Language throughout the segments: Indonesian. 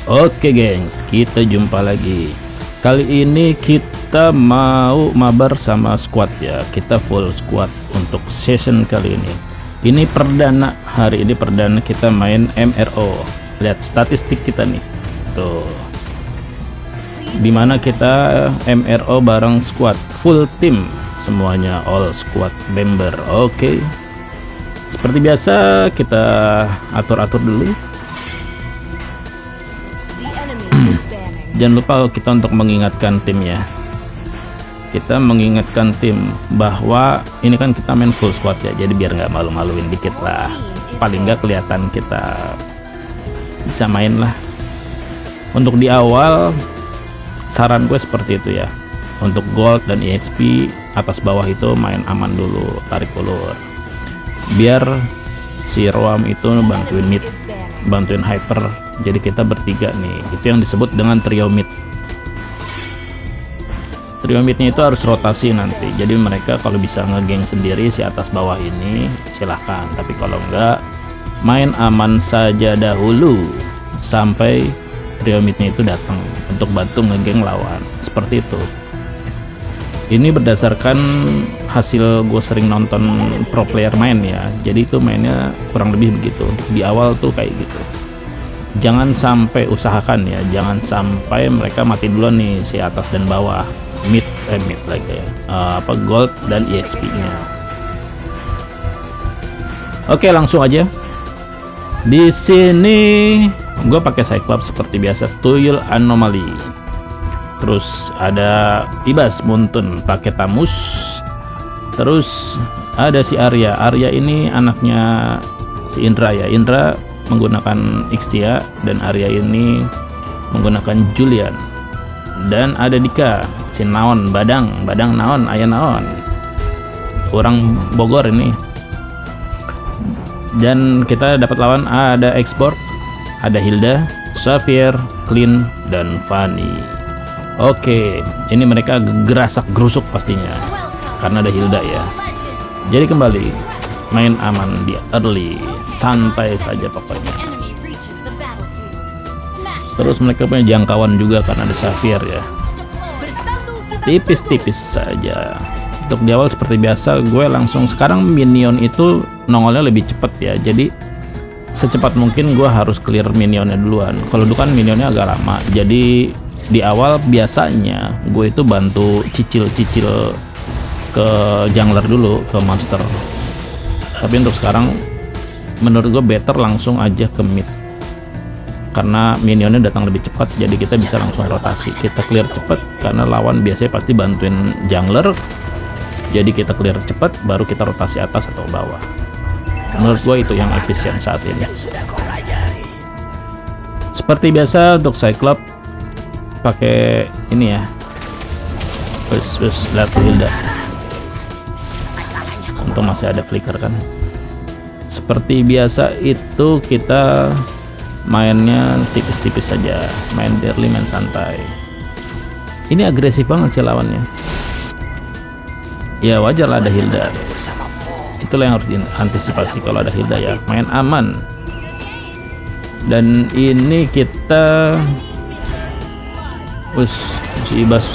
Oke gengs, kita jumpa lagi. Kali ini kita mau mabar sama squad ya. Kita full squad untuk season kali ini. Ini perdana, hari ini perdana kita main MRO. Lihat statistik kita nih. Tuh. Dimana kita MRO bareng squad full team, semuanya all squad member. Oke. Seperti biasa kita atur-atur dulu. Jangan lupa kita untuk mengingatkan tim ya. Kita mengingatkan tim bahwa ini kan kita main full squad ya, jadi biar nggak malu-maluin dikit lah. Paling nggak kelihatan kita bisa main lah. Untuk di awal saran gue seperti itu ya. Untuk gold dan EXP atas bawah itu main aman dulu, tarik ulur. Biar si Roam itu bantuin mid, bantuin hyper. Jadi kita bertiga nih, itu yang disebut dengan trio mid. Trio midnya itu harus rotasi nanti, jadi mereka kalau bisa ngegeng sendiri si atas bawah ini silahkan, tapi kalau enggak main aman saja dahulu sampai trio midnya itu datang untuk bantu ngegeng lawan, seperti itu. Ini berdasarkan hasil gue sering nonton pro player main ya, jadi itu mainnya kurang lebih begitu. Untuk di awal tuh kayak gitu. Jangan sampai, usahakan ya, jangan sampai mereka mati duluan nih si atas dan bawah, mid lagi ya, gold dan EXP nya. Oke, langsung aja. Di sini gue pakai Cyclops seperti biasa, Tuyul Anomaly. Terus ada Ibas Muntun pakai Tamus. Terus ada si Arya ini anaknya si Indra ya. Indra menggunakan Ixtia dan Arya ini menggunakan Julian. Dan ada Dika, si Naon, Badang Naon, Ayah Naon, orang Bogor ini. Dan kita dapat lawan ada Export, ada Hilda, Xavier, Clean, dan Fanny. Oke, ini mereka gerasak gerusuk pastinya karena ada Hilda ya. Jadi kembali main aman di early, santai saja pokoknya. Terus mereka punya jangkauan juga karena ada Xavier ya. Tipis-tipis saja. Untuk di awal seperti biasa gue langsung, sekarang minion itu nongolnya lebih cepat ya. Jadi secepat mungkin gue harus clear minionnya duluan. Kalau dulu kan minionnya agak lama. Jadi di awal biasanya gue itu bantu cicil-cicil ke jungler dulu, ke monster. Tapi untuk sekarang menurut gue better langsung aja ke mid karena minionnya datang lebih cepat, jadi kita bisa langsung rotasi. Kita clear cepat karena lawan biasanya pasti bantuin jungler, jadi kita clear cepat baru kita rotasi atas atau bawah. Menurut gue itu yang efisien saat ini. Seperti biasa untuk Cyclops pakai ini ya, wes lihat Hilda. Untung masih ada flicker kan. Seperti biasa itu kita mainnya tipis-tipis saja, main early, main santai. Ini agresif banget sih lawannya. Ya wajar lah ada Hilda. Itulah yang harus diantisipasi kalau ada Hilda ya, main aman. Dan ini kita si Ibas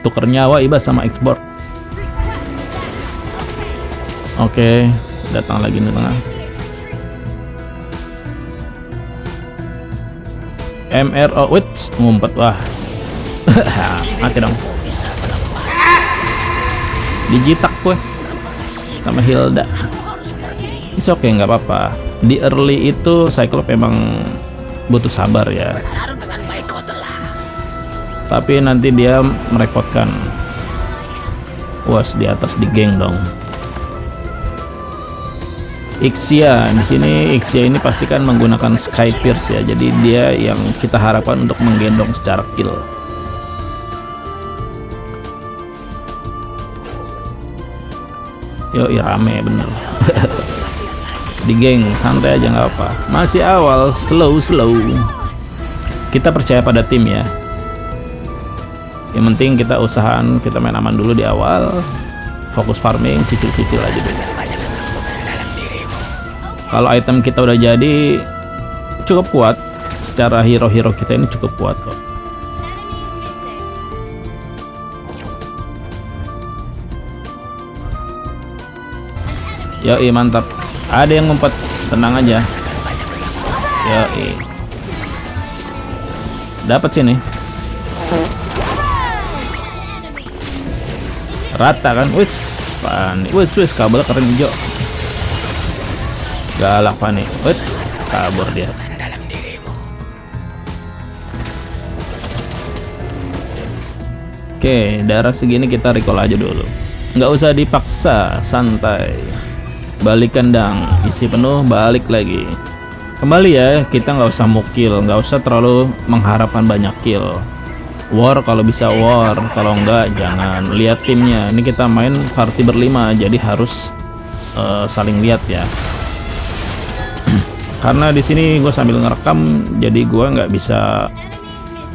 tuker nyawa Ibas sama Export. Oke, datang lagi di tengah. MRO, wits, ngumpet, wah. Mati dong. Dijitak gue sama Hilda. It's okay, nggak apa-apa. Di early itu Cyclops emang butuh sabar ya. Tapi nanti dia merepotkan. Was di atas di geng dong. Ixia di sini, Ixia ini pastikan menggunakan Sky Pierce ya, jadi dia yang kita harapkan untuk menggendong secara kill. Yo, ya rame bener. Di geng santai aja nggak apa, masih awal, slow. Kita percaya pada tim ya. Yang penting kita usahakan kita main aman dulu di awal, fokus farming, cicil-cicil aja dulu. Kalau item kita udah jadi cukup kuat, secara hero-hero kita ini cukup kuat kok. Yoi, mantap. Ada yang ngumpet, tenang aja. Yoi. Dapat sini. Rata kan? Wis, Fani. Wis, kabel keren hijau. Galak Fani. Wis, kabur dia. Oke, darah segini kita recall aja dulu. Nggak usah dipaksa, santai. Balik kandang, isi penuh, balik lagi. Kembali ya, kita nggak usah mukil, nggak usah terlalu mengharapkan banyak kill. War kalau bisa war, kalau enggak jangan. Lihat timnya. Ini kita main party berlima, jadi harus saling lihat ya. Karena di sini gue sambil ngerekam, jadi gue nggak bisa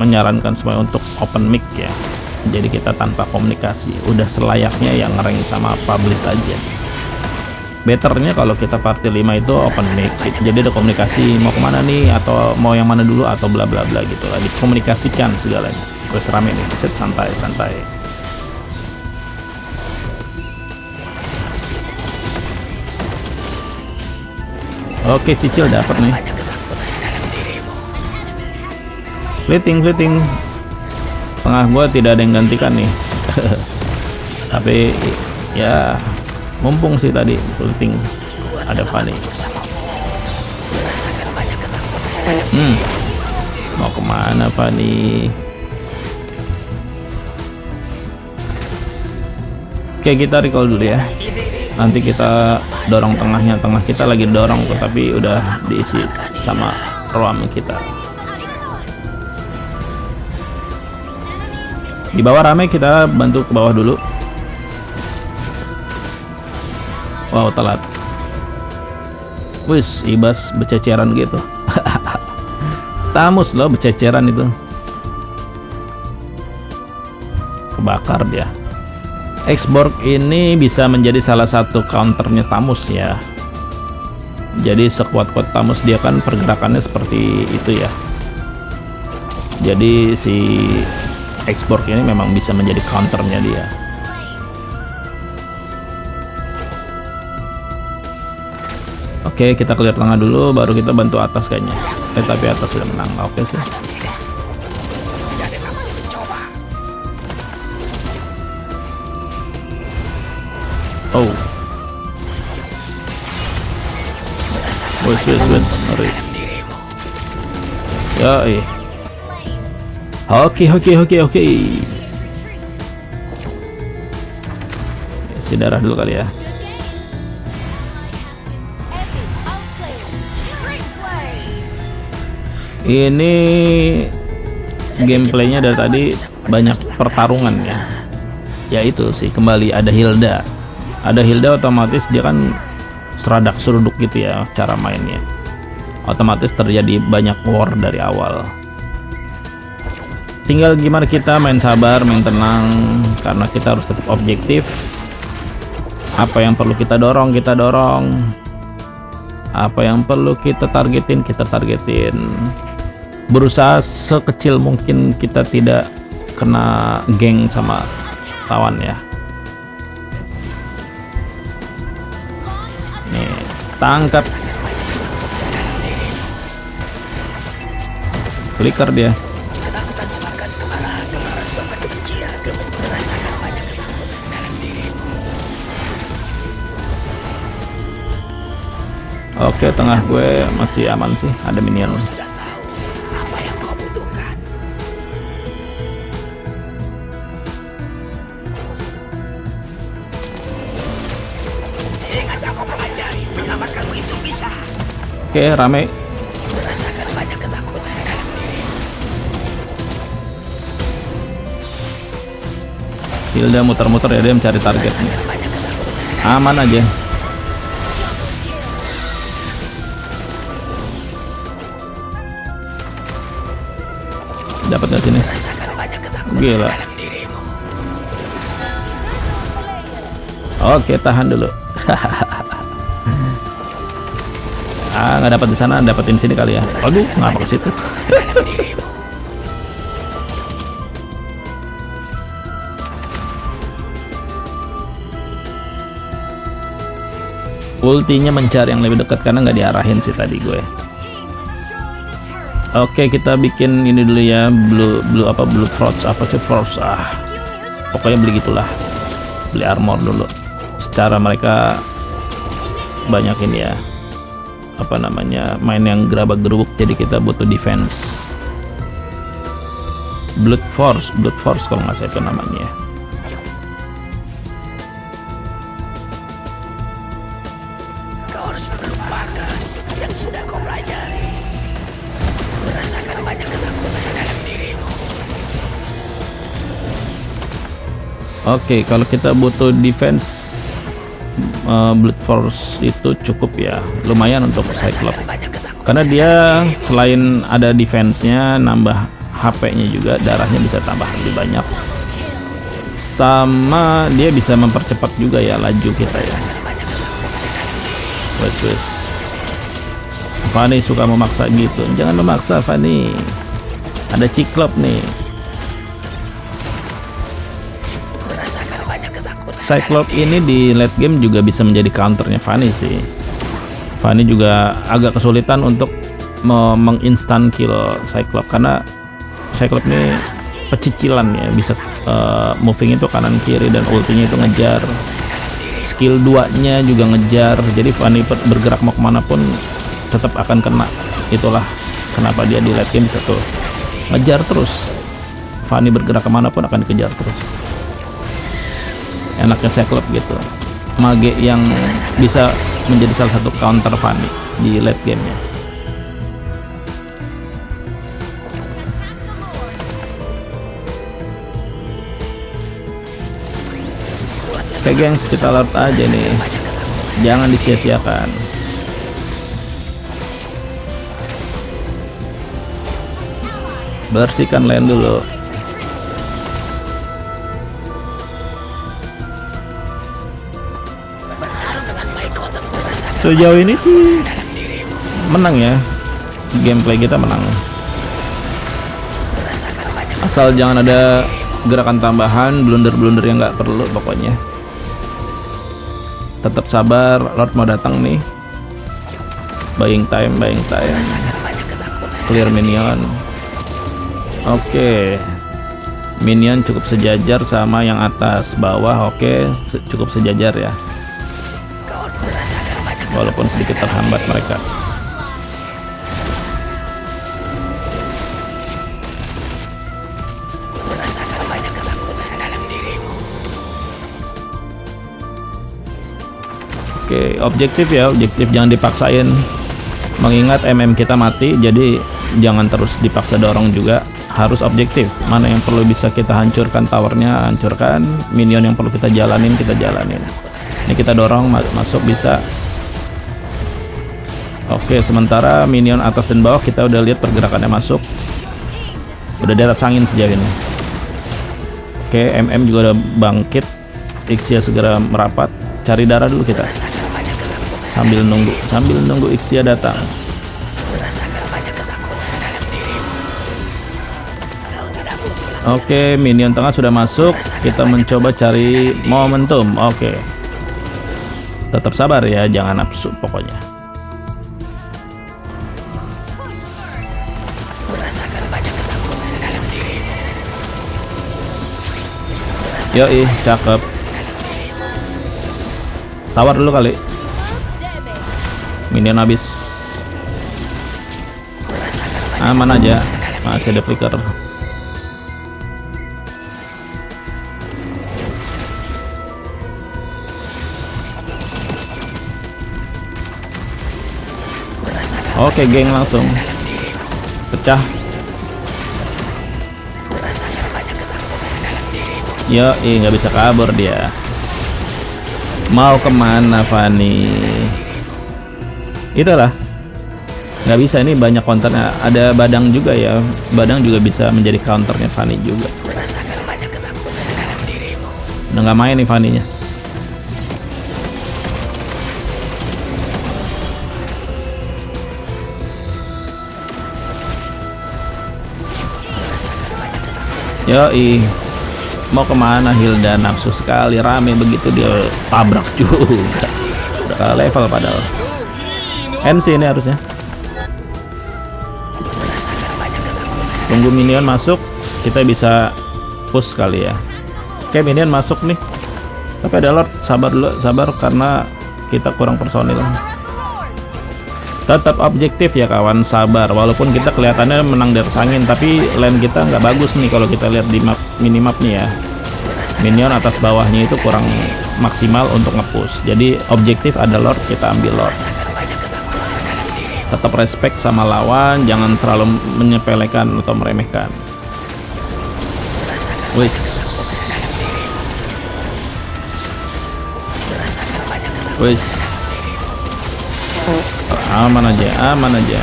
menyarankan semua untuk open mic ya. Jadi kita tanpa komunikasi, udah selayaknya yang ngereng sama publish aja. Betternya kalau kita party 5 itu open mic, jadi ada komunikasi mau kemana nih, atau mau yang mana dulu, atau bla bla bla gitu lah, dikomunikasikan segalanya. Terus rame nih, set, santai. Oke, cicil dapat nih. Fleeting. Tengah gua tidak ada yang gantikan nih. Tapi ya mumpung sih tadi fleeting ada Fani. Mau kemana Fani? Oke, kita recall dulu ya. Nanti kita dorong tengahnya. Tengah kita lagi dorong tuh, tapi udah diisi sama roam kita. Di bawah rame, kita bantu ke bawah dulu. Wow, telat. Wis, ibas bececeran gitu. Tamus loh bececeran itu. Kebakar dia. Xborg ini bisa menjadi salah satu counternya Tamus ya. Jadi sekuat-kuat Tamus dia kan pergerakannya seperti itu ya. Jadi si Xborg ini memang bisa menjadi counternya dia. Oke, kita clear tengah dulu, baru kita bantu atas kayaknya. Tapi atas sudah menang. Oke sih. Oh. Wes, ngeri. Ya, Oke. Isi darah dulu kali ya. Ini gameplaynya dari tadi banyak pertarungan ya. Ya itu sih, kembali ada Hilda. Ada Hilda otomatis dia kan seradak seruduk gitu ya cara mainnya. Otomatis terjadi banyak war dari awal. Tinggal gimana kita main sabar, main tenang, karena kita harus tetap objektif. Apa yang perlu kita dorong, kita dorong. Apa yang perlu kita targetin, kita targetin. Berusaha sekecil mungkin kita tidak kena geng sama lawan ya. Nih, tangkap. Flicker dia. Oke, tengah gue masih aman sih, ada minion. Oke, rame. Hilda muter-muter ya, dia mencari target nih. Aman aja. Dapat nggak sini? Gila. Oke, tahan dulu. nggak dapat di sana, dapetin sini kali ya. Aduh, ngapa ke situ? Ultinya mencari yang lebih dekat karena nggak diarahin sih tadi gue. Oke, kita bikin ini dulu ya, blue force apa sih force pokoknya beli gitulah, beli armor dulu. Secara mereka banyak ini ya, apa namanya, main yang gerabak-gerubuk, jadi kita butuh defense. Blood force kalau nggak salah itu namanya. Kau harus melupakan yang sudah kau pelajari. Merasakan banyak ketakutan dalam dirimu. Oke, kalau kita butuh defense, blood force itu cukup ya, lumayan untuk Cyclops. Karena dia selain ada defense-nya, nambah HP-nya juga, darahnya bisa tambah lebih banyak. Sama dia bisa mempercepat juga ya laju kita ya. Wes. Fanny suka memaksa gitu. Jangan memaksa, Fanny. Ada Cyclops nih. Cyclops ini di late game juga bisa menjadi counternya Fanny sih. Fanny juga agak kesulitan untuk menginstan kill Cyclops karena Cyclops ini pecicilan ya, bisa moving itu kanan kiri dan ultinya itu ngejar. Skill 2-nya juga ngejar. Jadi Fanny bergerak mau kemana pun tetap akan kena. Itulah kenapa dia di late game bisa tuh ngejar terus. Fanny bergerak kemana pun akan dikejar terus. Enaknya Cyclops gitu, mage yang bisa menjadi salah satu counter Fanny di late gamenya. Oke gengs, kita lord aja nih, jangan disia-siakan. Bersihkan lane dulu. Sejauh ini sih menang ya, gameplay kita menang, asal jangan ada gerakan tambahan, blunder yang nggak perlu. Pokoknya tetap sabar, Lord mau datang nih. Buying time, clear minion. Oke, minion cukup sejajar sama yang atas, bawah oke, cukup sejajar ya, walaupun sedikit terhambat mereka. Oke, objektif ya, objektif jangan dipaksain. Mengingat MM kita mati, jadi jangan terus dipaksa dorong juga. Harus objektif. Mana yang perlu bisa kita hancurkan towernya, hancurkan. Minion yang perlu kita jalanin, kita jalanin. Ini kita dorong masuk bisa. Oke, sementara minion atas dan bawah kita udah lihat pergerakannya masuk. Udah di atas angin sejauh ini. Oke, MM juga udah bangkit. Ixia segera merapat. Cari darah dulu kita. Sambil nunggu Ixia datang. Oke, minion tengah sudah masuk. Kita mencoba cari momentum. Oke. Tetap sabar ya, jangan nafsu pokoknya. Yoi, cakep. Tawar dulu kali. Minion habis. Aman aja. Masih ada flicker. Oke, geng langsung pecah. Yo, nggak bisa kabur dia. Mau kemana Fanny? Itulah, nggak bisa, ini banyak counternya. Ada badang juga ya, badang juga bisa menjadi counternya Fanny juga. Udah nggak main nih Fanny-nya. Yoi, mau kemana Hilda? Nafsu sekali, rame begitu dia tabrak juga. Udah kalah level padahal. NC ini harusnya. Tunggu minion masuk, kita bisa push kali ya. Oke, minion masuk nih. Tapi ada Lord, sabar dulu, sabar karena kita kurang personil. Tetap objektif ya kawan, sabar. Walaupun kita kelihatannya menang dari angin, tapi lane kita nggak bagus nih kalau kita lihat di map, minimap nih ya. Minion atas bawahnya itu kurang maksimal untuk nge-push. Jadi objektif ada Lord, kita ambil Lord. Tetap respect sama lawan, jangan terlalu menyepelekan atau meremehkan. Wis. Wis. Aman aja, aman aja.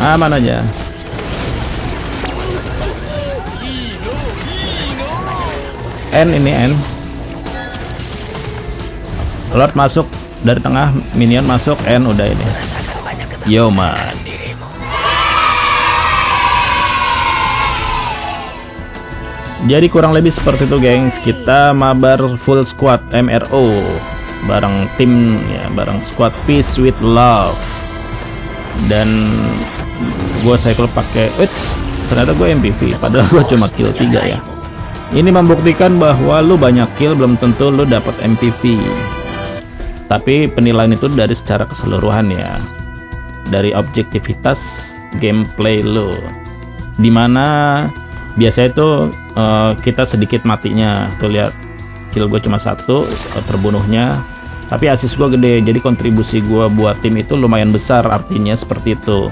Aman aja. N ini N. Lord masuk dari tengah, minion masuk, N udah ini. Yo man. Jadi kurang lebih seperti itu gengs. Kita mabar full squad MRO bareng tim ya, bareng squad peace with love. Dan gue cycle pakai, ternyata gue MVP padahal gue cuma kill 3 ya. Ini membuktikan bahwa lu banyak kill belum tentu lu dapat MVP. Tapi penilaian itu dari secara keseluruhan ya. Dari objektivitas gameplay lu. Dimana biasanya itu kita sedikit matinya. Tuh lihat, kill gue cuma 1, terbunuhnya. Tapi assist gue gede, jadi kontribusi gue buat tim itu lumayan besar, artinya seperti itu.